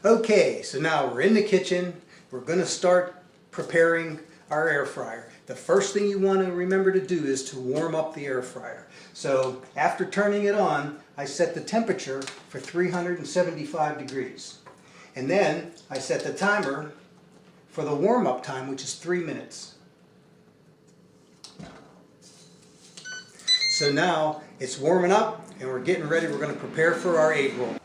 Okay, so now we're in the kitchen. We're going to start preparing our air fryer. The first thing you want to remember to do is to warm up the air fryer. So after turning it on, I set the temperature for 375 degrees. And then I set the timer for the warm-up time, which is 3 minutes. So now it's warming up and we're getting ready. We're going to prepare for our egg roll.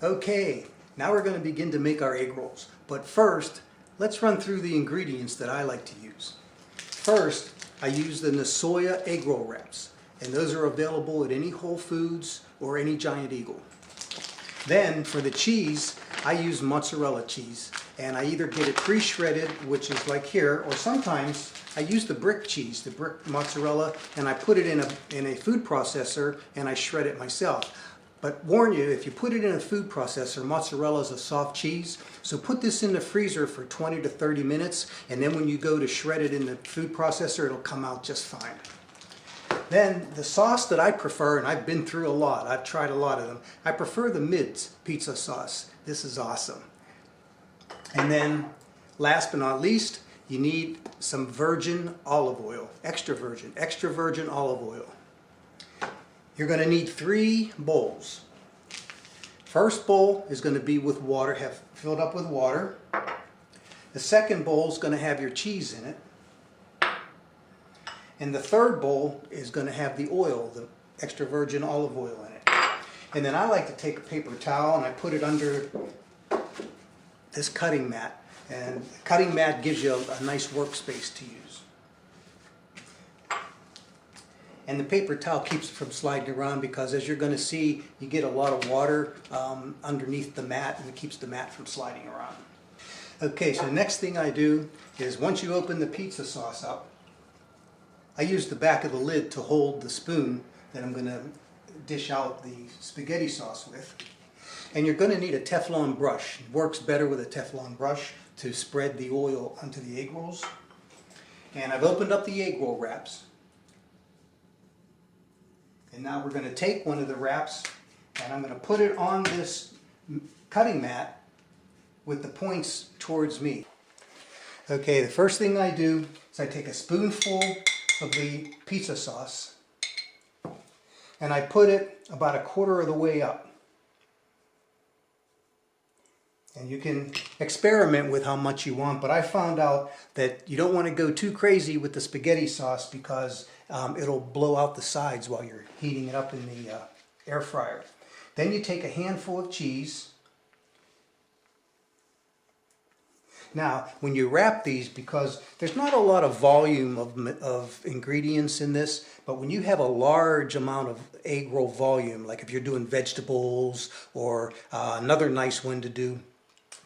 Okay, now we're going to begin to make our egg rolls. But first, let's run through the ingredients that I like to use. First, I use the Nasoya egg roll wraps, and those are available at any Whole Foods or any Giant Eagle. Then for the cheese, I use mozzarella cheese, and I either get it pre-shredded, which is like here, or sometimes I use the brick cheese, the brick mozzarella, and I put it in a food processor and I shred it myself. But warn you, if you put it in a food processor, mozzarella is a soft cheese, so put this in the freezer for 20 to 30 minutes, and then when you go to shred it in the food processor, it'll come out just fine. Then the sauce that I prefer, and I've been through a lot, I've tried a lot of them, I prefer the Mids pizza sauce. This is awesome. And then, last but not least, you need some virgin olive oil, extra virgin olive oil. You're going to need 3 bowls. First bowl is going to be with water, filled up with water. The second bowl is going to have your cheese in it. And the third bowl is going to have the oil, the extra virgin olive oil in it. And then I like to take a paper towel and I put it under this cutting mat. And the cutting mat gives you a nice workspace to use. And the paper towel keeps it from sliding around because, as you're going to see, you get a lot of water underneath the mat and it keeps the mat from sliding around. Okay, so the next thing I do is once you open the pizza sauce up, I use the back of the lid to hold the spoon that I'm going to dish out the spaghetti sauce with. And you're going to need a Teflon brush. It works better with a Teflon brush to spread the oil onto the egg rolls. And I've opened up the egg roll wraps. And now we're going to take one of the wraps and I'm going to put it on this cutting mat with the points towards me. Okay, the first thing I do is I take a spoonful of the pizza sauce and I put it about 1/4 of the way up. And you can experiment with how much you want, but I found out that you don't want to go too crazy with the spaghetti sauce because it'll blow out the sides while you're heating it up in the air fryer. Then you take a handful of cheese. Now, when you wrap these, because there's not a lot of volume of ingredients in this, but when you have a large amount of egg roll volume, like if you're doing vegetables, or another nice one to do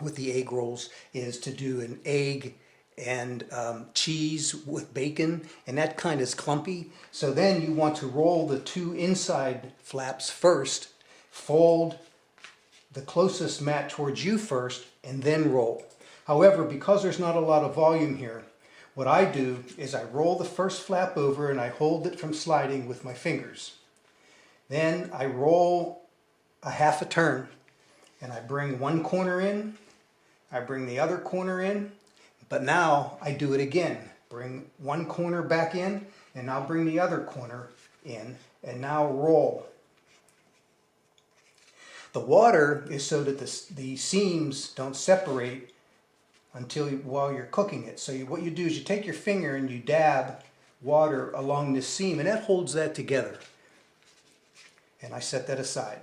with the egg rolls is to do an egg and cheese with bacon, and that kind is clumpy. So then you want to roll the 2 inside flaps first, fold the closest mat towards you first, and then roll. However, because there's not a lot of volume here, what I do is I roll the first flap over and I hold it from sliding with my fingers. Then I roll a 1/2 turn and I bring one corner in, I bring the other corner in, but now I do it again. Bring one corner back in and now bring the other corner in and now roll. The water is so that the seams don't separate while you're cooking it. So what you do is you take your finger and you dab water along this seam and that holds that together. And I set that aside.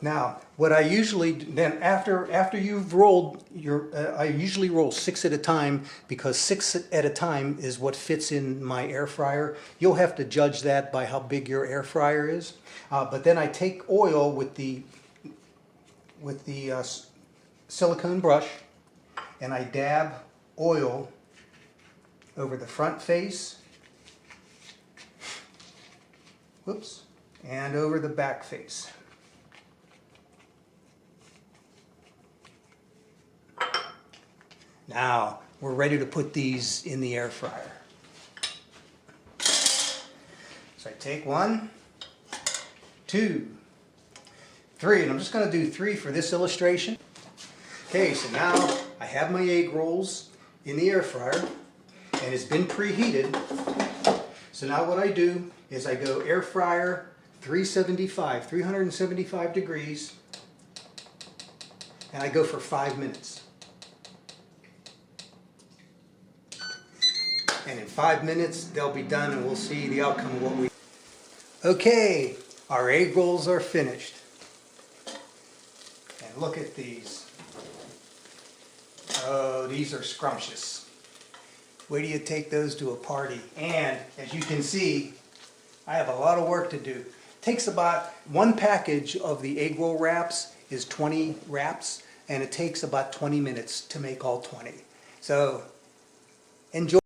Now, what I usually do, then after you've rolled your, I usually roll 6 at a time because 6 at a time is what fits in my air fryer. You'll have to judge that by how big your air fryer is. But then I take oil with the with the silicone brush, and I dab oil over the front face, whoops, and over the back face. Now we're ready to put these in the air fryer. So I take 1, 2, 3, and I'm just going to do 3 for this illustration. Okay, so now I have my egg rolls in the air fryer, and it's been preheated. So now what I do is I go air fryer 375 degrees, and I go for 5 minutes. And in 5 minutes they'll be done, and we'll see the outcome of what we... Okay, our egg rolls are finished. And look at these. Oh, these are scrumptious. Wait till you take those to a party. And as you can see, I have a lot of work to do. It takes about, one package of the egg roll wraps is 20 wraps, and it takes about 20 minutes to make all 20. So enjoy.